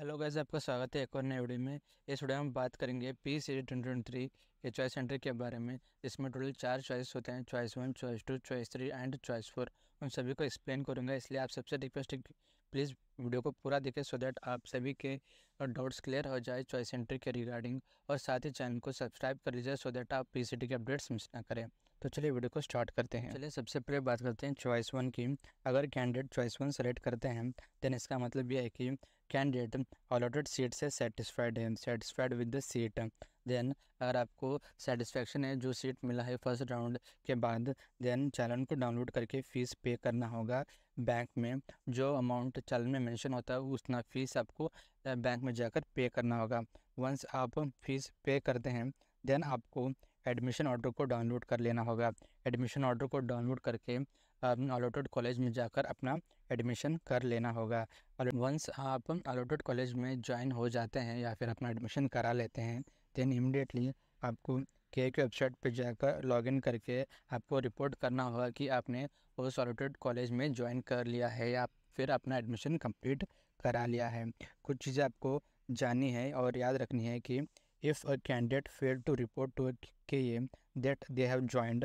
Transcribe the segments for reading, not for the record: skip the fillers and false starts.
Hello guys, आपका स्वागत है एक और नए वीडियो में। इस वीडियो में हम बात करेंगे पी सीरीज 2023 के चॉइस एंट्री के बारे में। इसमें टोटल 4 चॉइस होते हैं, choice 1, choice 2, choice 3 and choice 4। उन सभी को एक्सप्लेन करूंगा, इसलिए आप सबसे रिक्वेस्ट है कि प्लीज़ वीडियो को पूरा देखें सो दैट आप सभी के डाउट्स क्लियर हो जाए चॉइस एंट्री के रिगार्डिंग। और साथ ही चैनल को सब्सक्राइब कर लीजिए सो दैट आप PCT के अपडेट्स मिस ना करें। तो चलिए वीडियो को स्टार्ट करते हैं। चलिए सबसे पहले बात करते हैं चॉइस 1 की। अगर कैंडिडेट चॉइस 1 सेलेक्ट करते हैं देन इसका मतलब यह है कि कैंडिडेट अलॉटेड सीट से satisfied with the seat. Then अगर आपको सेटिस्फेक्शन है जो सीट मिला है फर्स्ट राउंड के बाद, देन चालान को डाउनलोड करके फ़ीस पे करना होगा बैंक में। जो अमाउंट चालान में मेंशन होता है उतना फ़ीस आपको बैंक में जाकर पे करना होगा। वंस आप फीस पे करते हैं देन आपको एडमिशन ऑर्डर को डाउनलोड कर लेना होगा। एडमिशन ऑर्डर को डाउनलोड करके अलॉटेड कॉलेज में जाकर अपना एडमिशन कर लेना होगा। और वंस आप अलॉटेड कॉलेज में ज्वाइन हो जाते हैं या फिर अपना एडमिशन करा लेते हैं देन इमीडिएटली आपको के वेबसाइट पर जाकर लॉगिन करके आपको रिपोर्ट करना होगा कि आपने उस अलॉटेड कॉलेज में ज्वाइन कर लिया है या फिर अपना एडमिशन कंप्लीट करा लिया है। कुछ चीज़ें आपको जाननी है और याद रखनी है कि if a candidate fail to report to KA that they have joined,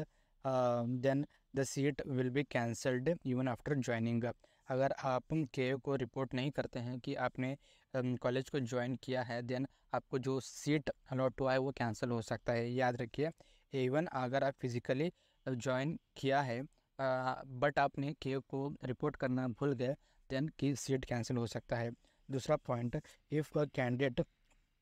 then the seat will be cancelled even after joining। अगर आप KA को रिपोर्ट नहीं करते हैं कि आपने कॉलेज को ज्वाइन किया है देन आपको जो सीट अलॉट हुआ है वो कैंसिल हो सकता है। याद रखिए, इवन अगर आप फिज़िकली ज्वाइन किया है बट आपने KA को रिपोर्ट करना भूल गए देन की सीट कैंसिल हो सकता है। दूसरा पॉइंट, इफ़ अ कैंडिडेट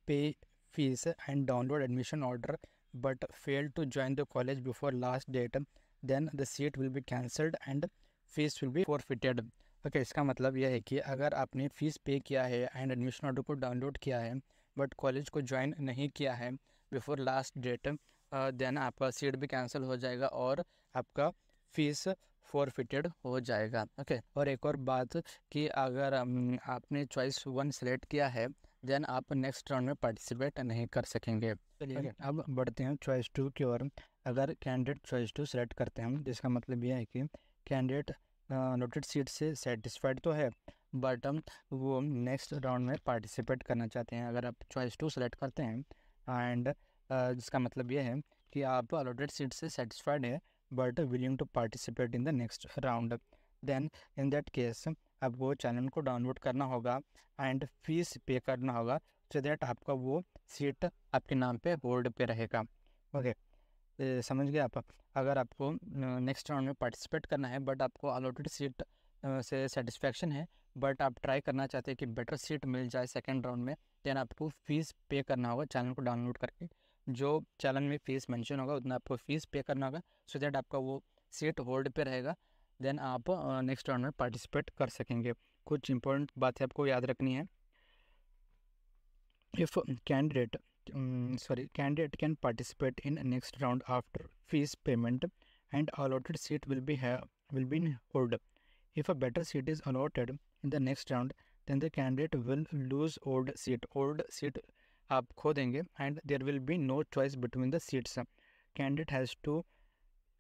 पे fees and download admission order but fail to join the college before last date, then the seat will be cancelled and fees will be forfeited। Okay, इसका मतलब यह है कि अगर आपने फ़ीस पे किया है एंड एडमिशन ऑर्डर को डाउनलोड किया है बट कॉलेज को ज्वाइन नहीं किया है बिफोर लास्ट डेट, देन आपका सीट भी कैंसिल हो जाएगा और आपका फ़ीस फॉरफिटेड हो जाएगा। ओके, और एक और बात कि अगर आपने चॉइस 1 सेलेक्ट किया है देन आप नेक्स्ट राउंड में पार्टिसिपेट नहीं कर सकेंगे। चलिए अब बढ़ते हैं चॉइस 2 की ओर। अगर कैंडिडेट चॉइस 2 सेलेक्ट करते हैं जिसका मतलब यह है कि कैंडिडेट अलॉटेड सीट से सेटिस्फाइड तो है बट वो नेक्स्ट राउंड में पार्टिसिपेट करना चाहते हैं। अगर आप चॉइस 2 सेलेक्ट करते हैं एंड जिसका मतलब यह है कि आप अलॉटेड सीट से सेटिस्फाइड है but willing to participate in the next round, then in that case आपको चैनल को डाउनलोड करना होगा एंड फीस पे करना होगा सो दैट आपका वो सीट आपके नाम पे होल्ड पे रहेगा। ओके, समझ गए आप। अगर आपको नेक्स्ट राउंड में पार्टिसिपेट करना है बट आपको अलॉटेड सीट से सेटिस्फेक्शन है बट आप ट्राई करना चाहते हैं कि बेटर सीट मिल जाए सेकेंड राउंड में, देन आपको फ़ीस पे करना होगा चैनल को डाउनलोड करके। जो चैनल में फ़ीस मेंशन होगा उतना आपको फ़ीस पे करना होगा सो दैट आपका वो सीट होल्ड पे रहेगा, देन आप नेक्स्ट राउंड में पार्टिसिपेट कर सकेंगे। कुछ इंपॉर्टेंट बातें आपको याद रखनी है। If candidate can participate in next round after fees payment and allotted seat will be in hold। If a better seat is allotted in the next round then the candidate will lose old seat आप खो देंगे and there will be no choice between the seats। Candidate has to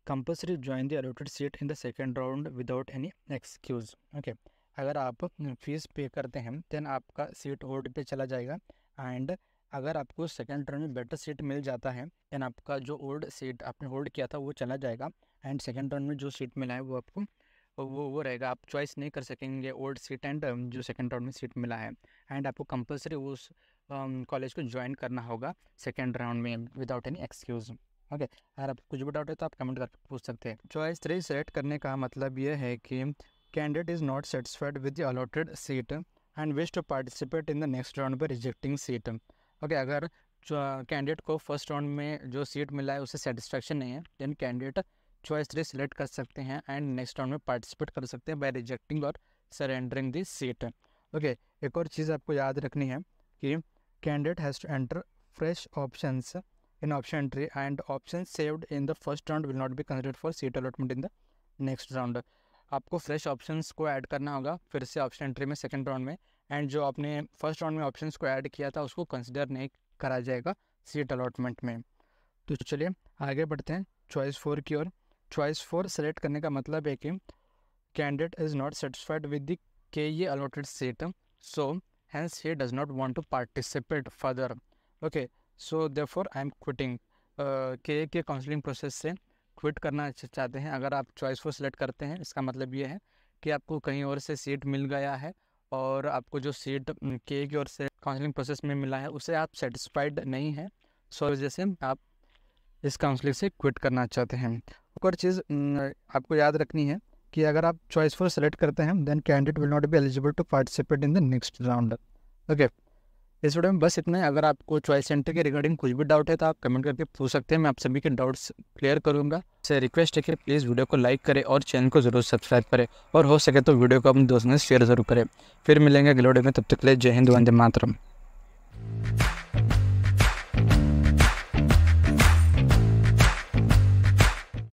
compulsory join the allotted seat in the second round without any excuse। Okay, अगर आप fees पे करते हैं then आपका seat hold पे चला जाएगा एंड अगर आपको सेकंड राउंड में बेटर सीट मिल जाता है देन आपका जो ओल्ड सीट आपने होल्ड किया था वो चला जाएगा एंड सेकंड राउंड में जो सीट मिला है वो आपको वो रहेगा। आप चॉइस नहीं कर सकेंगे ओल्ड सीट एंड जो सेकंड राउंड में सीट मिला है एंड आपको कंपलसरी उस कॉलेज को ज्वाइन करना होगा सेकंड राउंड में विदाउट एनी एक्सक्यूज़। ओके, अगर आप कुछ भी डाउट है तो आप कमेंट करके पूछ सकते हैं। चॉइस 3 सेलेक्ट करने का मतलब ये है कि candidate is not satisfied with the allotted seat and wish to participate in the next round by rejecting seat. Okay, अगर कैंडिडेट को फर्स्ट राउंड में जो सीट मिला है उससे सेटिस्फेक्शन नहीं है देन कैंडिडेट चॉइस 3 सेलेक्ट कर सकते हैं एंड नेक्स्ट राउंड में पार्टिसिपेट कर सकते हैं बाय रिजेक्टिंग और सरेंडरिंग दिस सीट। ओके, एक और चीज़ आपको याद रखनी है कि candidate has to enter fresh options in option tree and options saved in the first round will not be considered for seat allotment in the next round। आपको fresh options को ऐड करना होगा फिर से ऑप्शन ट्री में second round में and जो आपने फर्स्ट राउंड में ऑप्शंस को ऐड किया था उसको कंसिडर नहीं करा जाएगा सीट अलॉटमेंट में। तो चलिए आगे बढ़ते हैं चॉइस 4 की ओर। चॉइस 4 सेलेक्ट करने का मतलब है कि candidate is not satisfied with the KA allotted seat so hence he does not want to participate further. Okay, so therefore I am quitting. के काउंसलिंग प्रोसेस से क्विट करना चाहते हैं। अगर आप चॉइस 4 सेलेक्ट करते हैं, इसका मतलब ये है कि आपको कहीं और से सीट मिल गया है और आपको जो सीट के की ओर से काउंसलिंग प्रोसेस में मिला है उससे आप सेटिस्फाइड नहीं हैं, सो वजह से आप इस काउंसलिंग से क्विट करना चाहते हैं। एक और चीज़ आपको याद रखनी है कि अगर आप चॉइस 4 सेलेक्ट करते हैं then candidate will not be eligible to participate in the next round. Okay, इस वीडियो में बस इतना है। अगर आपको चॉइस सेंटर के रिगार्डिंग कुछ भी डाउट है तो आप कमेंट करके पूछ सकते हैं, मैं आप सभी के डाउट्स क्लियर करूंगा। से रिक्वेस्ट है कि प्लीज़ वीडियो को लाइक करें और चैनल को ज़रूर सब्सक्राइब करें और हो सके तो वीडियो को अपने दोस्तों से शेयर ज़रूर करें। फिर मिलेंगे अगले वीडियो में, तब तक के लिए जय हिंद, वंदे मातरम।